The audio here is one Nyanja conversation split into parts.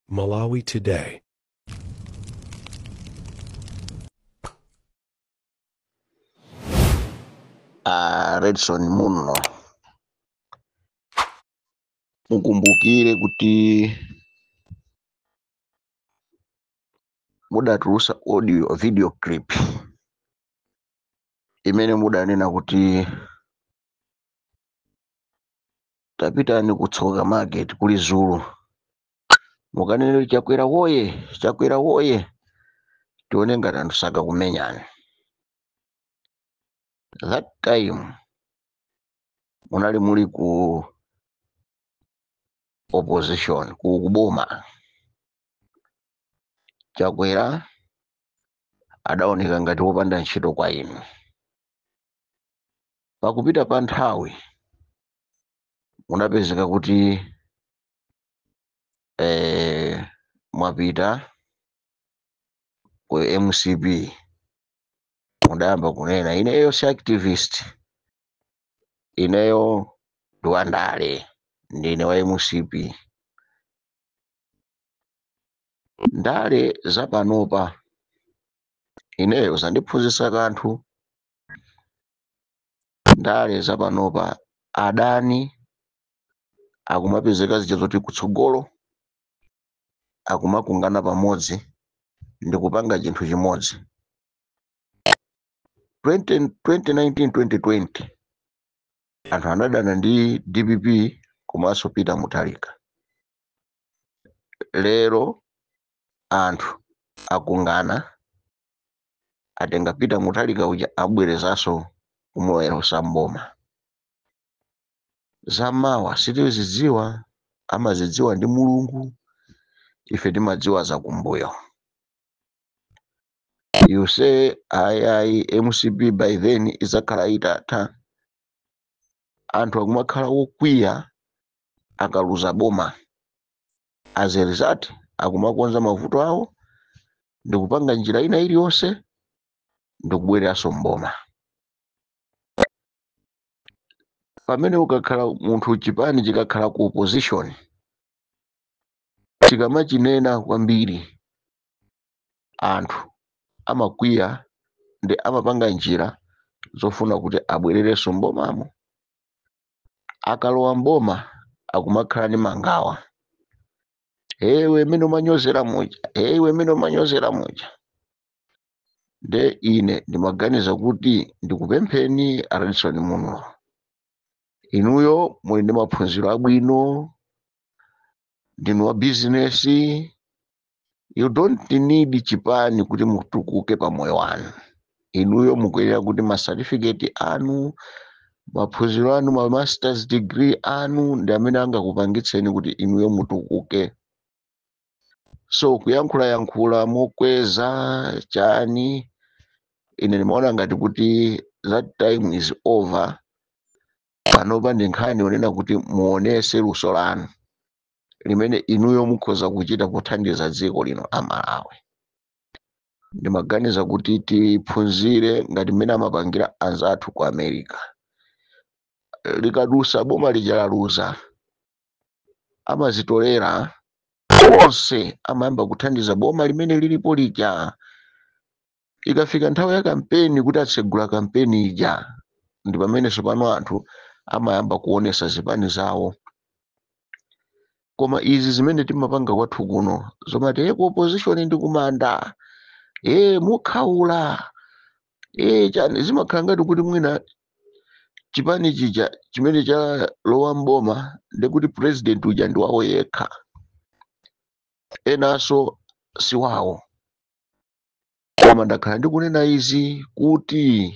Malawi Today. Redson muno mukumbukire kuti mudatulusa audio video clip imene mudanena kuti tapitani kutsoka market kuli Zulu, mukanene chakwera woye tione ngati anthu saka kumenyana. That time munali muli ku opposition kuboma. Chakwera adaoneka ngati wopanda ntchito kwa inu. Pakupita pa nthawi munapezeka kuti mwapita ku MCP, mudayamba kunena ineyo si activist, ineyo ndiwandale, ndine wa MCP. Ndale zapanopa ineyo zandiphunzitsa kanthu. Ndale zapanopa adani akumapezeka zija zoti kutsogolo akumakungana pamodzi ndikupanga chinthu chimodzi. 2019-2020 anthu anadana ndi DPP komanso Peter Mutharika. Lero anthu akungana atenga Peter Mutharika uja abwerezanso kumuwerusa mboma. Zamawa sitizidziwa, amazidziwa ndi Mulungu, ife timadziwa zakumbuyo. You say ayi MCP by then izakhala itatha, anthu akumakhala wokwiya akaluza boma. As a result akumakonza mavuto awo ndikupanga njira ina iliyonse ndikubwereranso mboma. Pamene ukakhala munthu chipani chikakhala ku opposition chikamachinena kwambiri anthu amakwiya ndi amapanga njira zofuna kuti abwererenso mbomamo. Akalowa mboma akumakhala ndi mangawa. Ewe mene umanyozera muja. Nde ine ndimaganiza kuti ndikupempheni Redson muno, inuyo muli ndi maphunziro abwino, ndinu wa business, you don't need chipani kuti mutukuke pa moyo wanu. Inuyo mukuyenera kuti ma certificate anu, maphunziro anu, ma masters degree anu ndi amene angakupangitseni kuti inuyo mutukuke. So kuyankhula mokweza chani, ine ndimaona ngati kuti that time is over. Panopa ndi nkhani yonena kuti muonese luso lanu limene inuyo mukhoza kuchita pothandiza dziko lino Malawi. Ndimaganiza kuti tiphunzire ngati mmene amapangira anzathu ku America. Likadusa boma lijalaluza amazitolera onse, amayamba kuthandiza boma limene lilipo lija. Ikafika nthawi ya kampeni kuti atsegula kampeni ija, ndi pamene sopano anthu amayamba kuonesa zipani zawo. Koma izi zimene timapanga kwathu kuno zomati ku opposition ndi kumanda, mukhaula, chani zimakhala ngati kuti mwina chipani chija chimene cha lowa mboma ndikuti president uja ndi wawo yekha, enanso si wawo. Koma ndakhala ndikunena izi kuti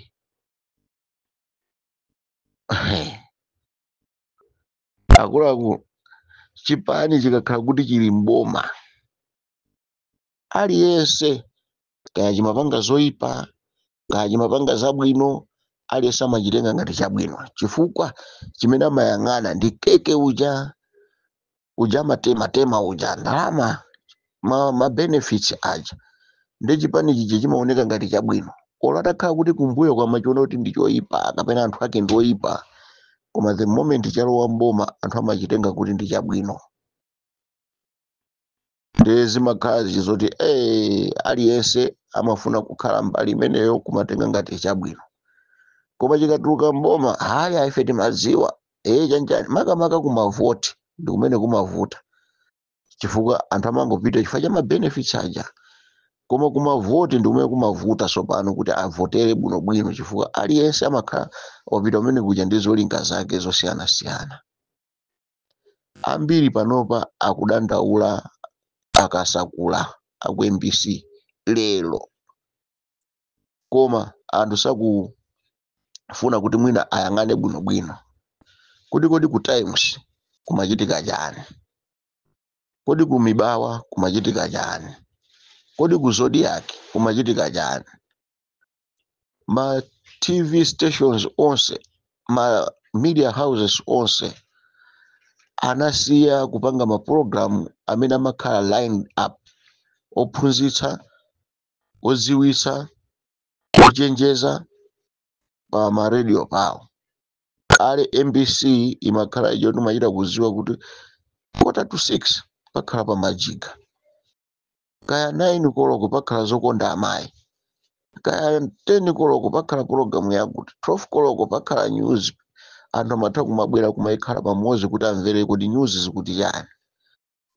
akuluakulu chipani chikakhala kuti chili mboma, aliyense kaya chimapanga zoyipa kaya chimapanga zabwino, aliyense amachitenga ngati chabwino, chifukwa chimene amayang'ana ndi keke uja amatema uja ndalama, ma benefits aja. Ndi chipani chija chimaoneka ngati chabwino. Olo atakhala kuti kumbuyo kwamachiona kuti ndi choyipa kapena anthu ake ndi oyipa, koma the moment chalowa mboma anthu amachitenga kuti ndi chabwino. zimakhala zizoti aliyense amafuna kukhala mbali imeneyo kumatenga ngati chabwino, koma chikatuluka mboma hayi ife timadziwa chanjani makamaka kumavoti ndi kumene kumavuta, chifukwa anthu amangopita chifukwa cha mabenefits aja, koma kumavoti ndi kumene kumavuta tsopano kuti avotere bwinobwino, chifukwa aliyense amakhala wapita kumene kuja ndi zolinga zake zosiyanasiyana. Ambiri panopa akudandaula akasakula aku MBC lero, koma anthu sakufuna kuti mwina ayang'ane bwinobwino kuti kodi ku Times kumachitika chani, kodi ku Mibawa kumachitika chani, kodi ku Zodiac kumachitika chani. Ma TV stations onse, ma media houses onse anasiya kupanga maprogramu amene amakhala lined up ophunzitsa, odziwitsa, ochenjeza pa maradio pawo. Kale MBC imakhala iyo timachita kuziwa kuti 5:45 pakhala pa majiga, kaya 9 koloko pakhala zokonda amayi, kaya 10 koloko pakhala programu yakuti, 12 koloko pakhala news. Anthu amatha kumabwera kumaikhala pamodzi kuti amvere kuti news zikuti chani.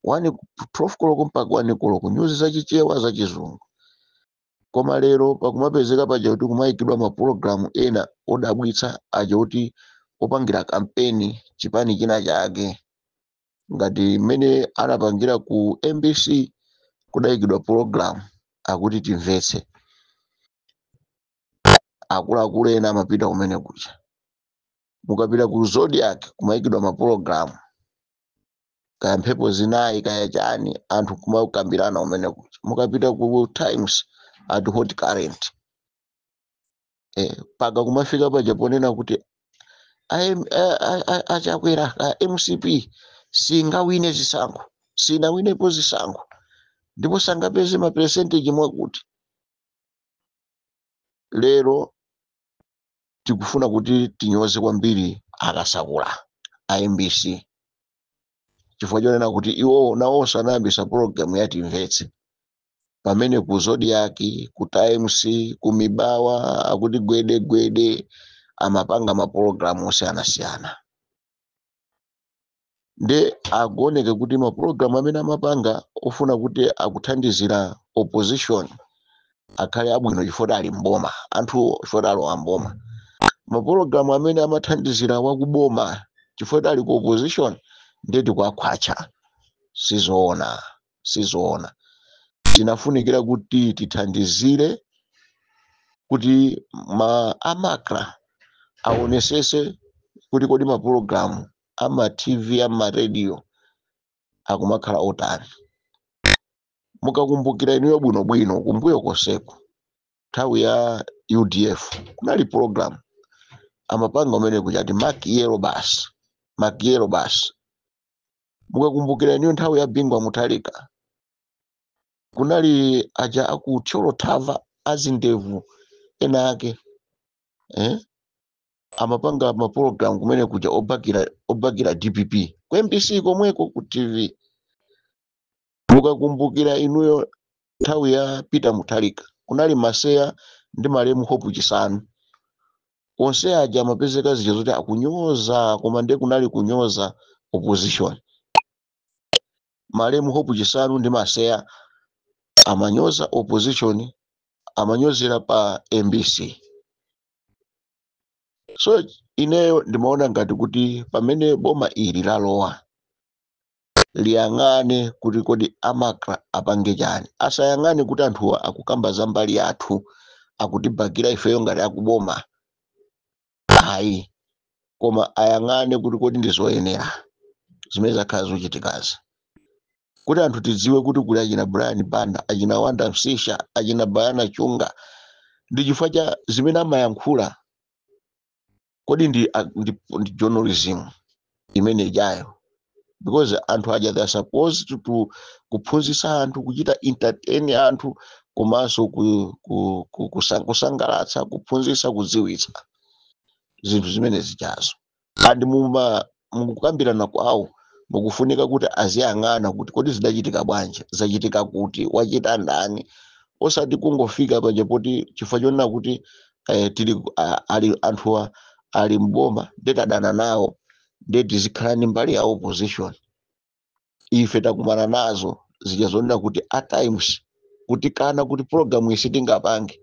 12 koloko mpaka 1 koloko news zachichewa zachizungu. Koma lero pakumapezeka paja kuti kumayikidwa maprogramu ena odabwitsa aja kuti opangira kampeni chipani china chake, ngati mmene anapangira ku MBC kudayikidwa program akuti timvetse. Akuluakulu ena amapita kumene kuja. Mukapita ku Zodiac kumayikidwa maprogramu kaya mphepo zinayi kaya chani, anthu kumakambirana kumene kuja. Mukapita ku Times at hot current, paka kumafika paja ponena kuti achakwera MCP singawine zisankho, sinawinepo zisankho ndipo sangapeze ma percentage mwakuti. Lero tikufuna kuti tinyoze kwambiri akasakula a MBC chifukwa chonena kuti iwo nawonso anayambisa programu ya timvetse, pamene ku Zodiac, ku Times, ku Mibawa akuti gwede amapanga maprogramu osiyanasiyana. Nde akuoneke kuti maprogramu amene amapanga ofuna kuti akuthandizira opposition akhale abwino chifukwa ali mboma, anthu chifukwa alowa mboma. Maprogramu amene amathandizira wakuboma chifukwa ali ku opposition ndeti kwakhwacha. Sizoona. Tinafunikira kuti tithandizire kuti amakra aonesese kuti kodi maprogramu ama TV ama radio akumakhala otani. Mukakumbukira inuyo bwinobwino kumbuyo koseko nthawi ya UDF kunali program amapanga umene kuchati Mark Yellow Bus. Mukakumbukira inuyo nthawi ya Bingwa Mutharika kunali aja aku Cholo Thava azindevu ena ake, amapanga maprogramu kumene kuja obagira DPP ku MBC komweko ku TV. Mukakumbukira inuyo nthawi ya Peter Mutharika kunali Maseya ndi Malemu Hope Chisanu, onse aja amapezeka zija zoti akunyoza, koma nde kunali kunyoza opposition. Malemu Hope Chisanu ndi Maseya amanyoza opposition, amanyozera pa MBC. So ineyo ndimaona ngati kuti pamene boma ili lalowa liyang'ane kuti kodi amakra apange chani, asayang'ane kuti anthuwa akukamba za mbali yathu akutibakira ifeyo ngati akuboma ayi, koma ayang'ane kuti kodi ndizoyenera zimene zakhala zochitikazi, kuti anthu tidziwe kuti kuli achina Brian Banda, achina Wanda Msisha, achina Bayana Chunga, ndi chifukwa cha zimene amayankhula. Kodi ndi journalism imene ijayo, because anthu aja they are supposed to kuphunzitsa anthu, kuchita entertain anthu, komanso kusangalatsa, kuphunzitsa, kudziwitsa zinthu zimene zijazo. And mukukambirana kwawo mukufunika kuti aziyang'ana kuti kodi zidachitika bwanji, zachitika kuti, wachita ndani, osati kungofika paja poti chifukwa chonena kuti tili ali anthuwa ali mboma ndetadana nawo ndeti zikhala ni mbali ya opposition. Ife takumana nazo zija zonena kuti at times kuti kana kuti program isi tingapange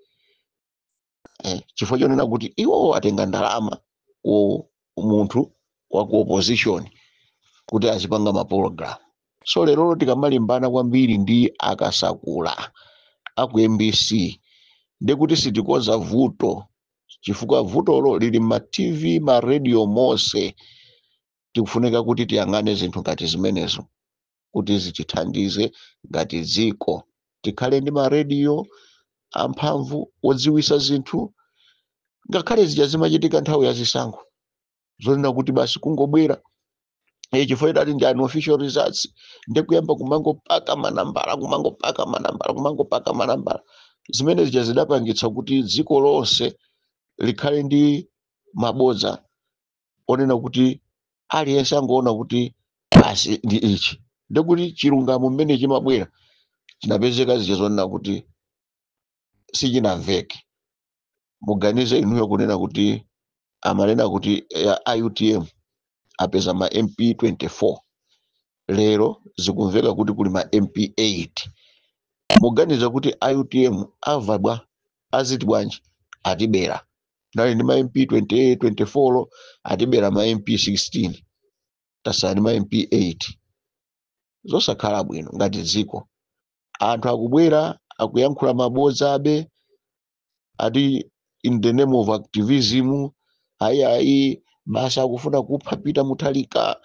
chifukwa chonena kuti iwo atenga ndalama munthu wa ku opposition kuti azipanga maprogram. So lero tikamalimbana kwambiri ndi akasakula aku MBC ndekuti sitikoza vuto, chifukwa vutolo lili ma TV ma radio mose. Tikufunika kuti tiyang'ane zinthu ngati zimenezo kuti zichithandize ngati dziko, tikhale ndi ma radio amphamvu odziwisa zinthu, ngakhale zija zimachitika nthawi ya zisankho zonena kuti basi kungobwera chifukwa idati ndi unofficial results ndekuyamba kumangopaka manambala zimene zija zidapangitsa kuti dziko lonse likhale ndi mabodza onena kuti aliyense angoona kuti basi ndi ichi, ndekuti chilungamo mmene chimabwera chinapezeka zija zonena kuti sichinamveke. Muganize inuyo kunena kuti amanena kuti IUTM apeza ma MP 24 lero zikumveka kuti kuli ma MP 8. Muganiza kuti IUTM avabwa aziti bwanji atibera nali ndi ma MP 28 24 atibera ma MP 16 tasani ma MP 8. Zosakhala bwino ngati dziko anthu akubwera akuyankhula mabodza abe ati in the name of activism ayi basa akufuna kupha Peter Mutharika.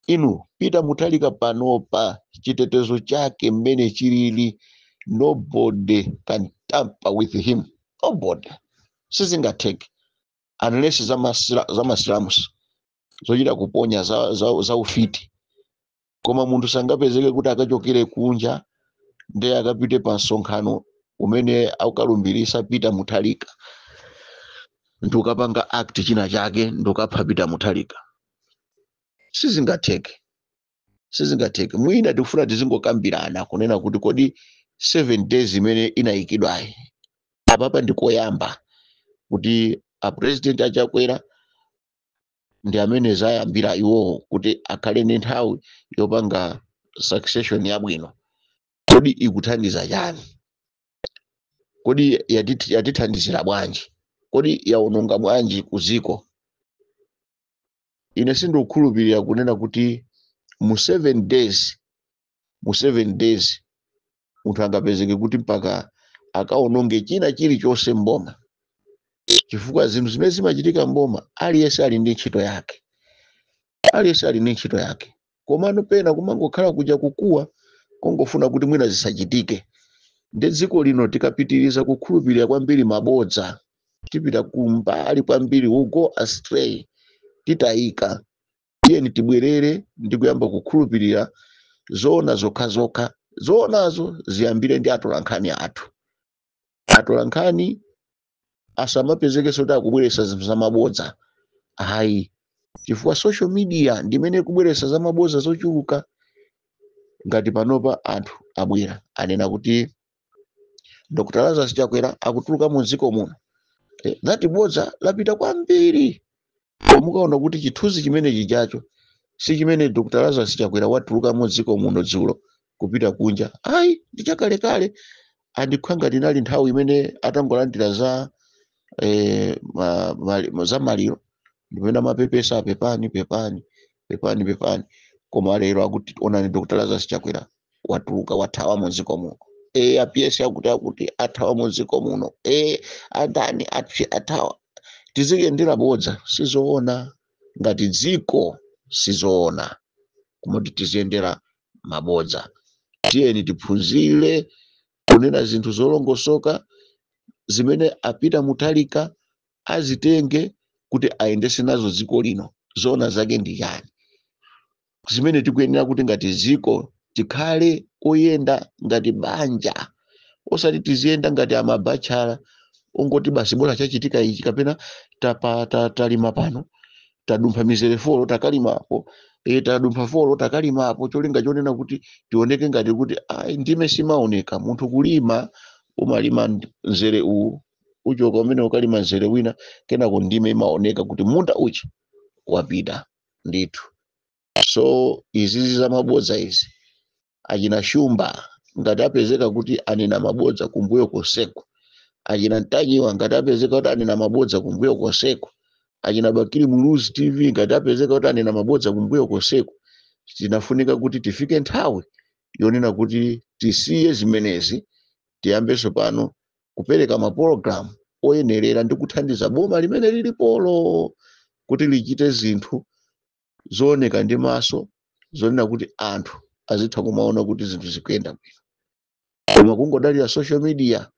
Inu Peter Mutharika panopa chitetezo chake mmene chilili, nobody can tamper with him, nobody. Sizingatheke unless zamasilamusi zochita kuponya za ufiti, koma munthu sangapezeke kuti akachokere kunja ndiye akapite pa msonkhano umene aukalumbirisa Peter Mutharika ndukapanga act china chake ndukapha Peter Mutharika. Sizingatheke. Mwina tikufuna tizingokambirana kunena kuti kodi 7 days imene inayikidwayi apapa ndikoyamba kuti a president achakwera ndi amene zayambira iwowo kuti akhale ndi nthawi yopanga succession yabwino. Kodi ikuthandiza chani? Kodi yatithandizira bwanji? Kodi yaononga bwanji kuziko? Ine sindikukhulupirira kunena kuti mu 7 days munthu angapezeke kuti mpaka akaononge china chilichonse mboma, chifukwa zinthu zimene zimachitika mboma aliyense ali ndi ntchito yake. Komano pena kumangokhala kuja kukuwa kongofuna kuti mwina zisachitike. Ndi dziko lino tikapitiriza kukhulupirira kwambiri mabodza tipita kumbali kwambiri, will go astray, titayika. Tiyeni tibwerere ndi kuyamba kukhulupirira zoona zokhazokha, zoonazo ziyambire ndi atolankhani athu. Atolankhani asamapezeke soti akubweretsa zinthu zamabodza ayi, chifukwa social media ndimene kubweretsa zamabodza zochuluka. Ngati panopa anthu abwera anena kuti Dr. Lazarus Chakwera akutuluka mu dziko muno, that bodza lapita kwambiri. Mukaona kuti chithunzi chimene chijacho si chimene Dr. Lazarus Chakwera watuluka mu dziko muno dzulo kupita kunja, ayi ndi chakalekale. Andikhanga tinali nthawi imene atangolandira za maliro ndimene amapepesa pepani, koma lero akuti onani Dr. Lazarus Chakwera watuluka wathawa mu dziko muno. APS akuti athawa mu dziko muno, andani athawa. Tiziyendera bodza sizoona, ngati dziko sizoona kumoti tiziyendera mabodza. Tiyeni tiphunzire kunena zinthu zolongosoka zimene a Peter Mutharika azitenge kuti ayendese nazo dziko lino. Zoona zake ndi yani zimene tikuyenera kuti ngati dziko tikhale oyenda ngati banja, osati tiziyenda ngati amabachala ongoti basi bora chachitika ichi kapena talima pano tadumpha mizere folo takalimapo tadumpha folo takalimapo cholinga chonena kuti tioneke ngati kuti ayi ndime simaoneka. Munthu kulima umalima mzere uwu uchoka umene ukalima mzere wina kenako ndime imaoneka kuti munda uchi wapita ndithu. So izizi za mabodza izi achina Shumba ngati apezeka kuti anena mabodza kumbuyo konseko, achina Ntanyiwa ngati apezeka kuti anena mabodza kumbuyo konseko, achina Bakiri Muluzi TV ngati apezeka kuti anena mabodza kumbuyo konseko, tinafunika kuti tifike nthawi yonena kuti tisiye zimenezi tiyambeso pano kupereka mapulogalamu oyenerera ndi kuthandiza boma limene lilipolo kuti lichite zinthu zooneka ndi maso zonena kuti anthu azitha kumaona kuti zinthu zikuyenda bwino. Koma kungodalira social media,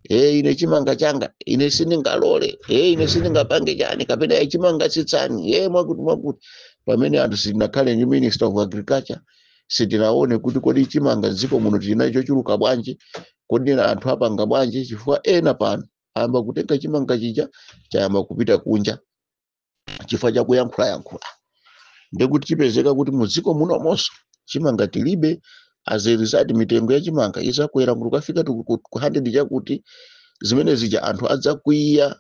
ine chimanga changa ine sindingalole, ine sindingapange chani kapena chimanga chitsani, mwakuti pamene anthu sitinakhale ndi Minister of Agriculture sitinaone kuti kodi chimanga dziko muno tinacho chuluka bwanji, kodi anthu apanga bwanji, chifukwa ena pano ayamba kutenga chimanga chija chayamba kupita kunja chifukwa chakuyankhula. Ndekuti chipezeka kuti mudziko muno monso chimanga tilibe, as a result mitengo ya chimanga izakwera kukafika ku 100 chakuti zimene zija anthu adzakwiya,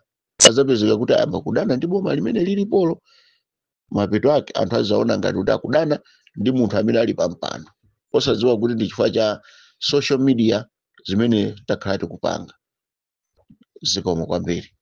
azapezeka kuti ayamba kudana ndi boma limene lilipolo. Mapeto ake anthu azaona ngati kuti akudana ndi munthu amene ali pampando, osadziwa kuti ndi chifukwa cha social media zimene takhala tikupanga. Zikomo kwambiri.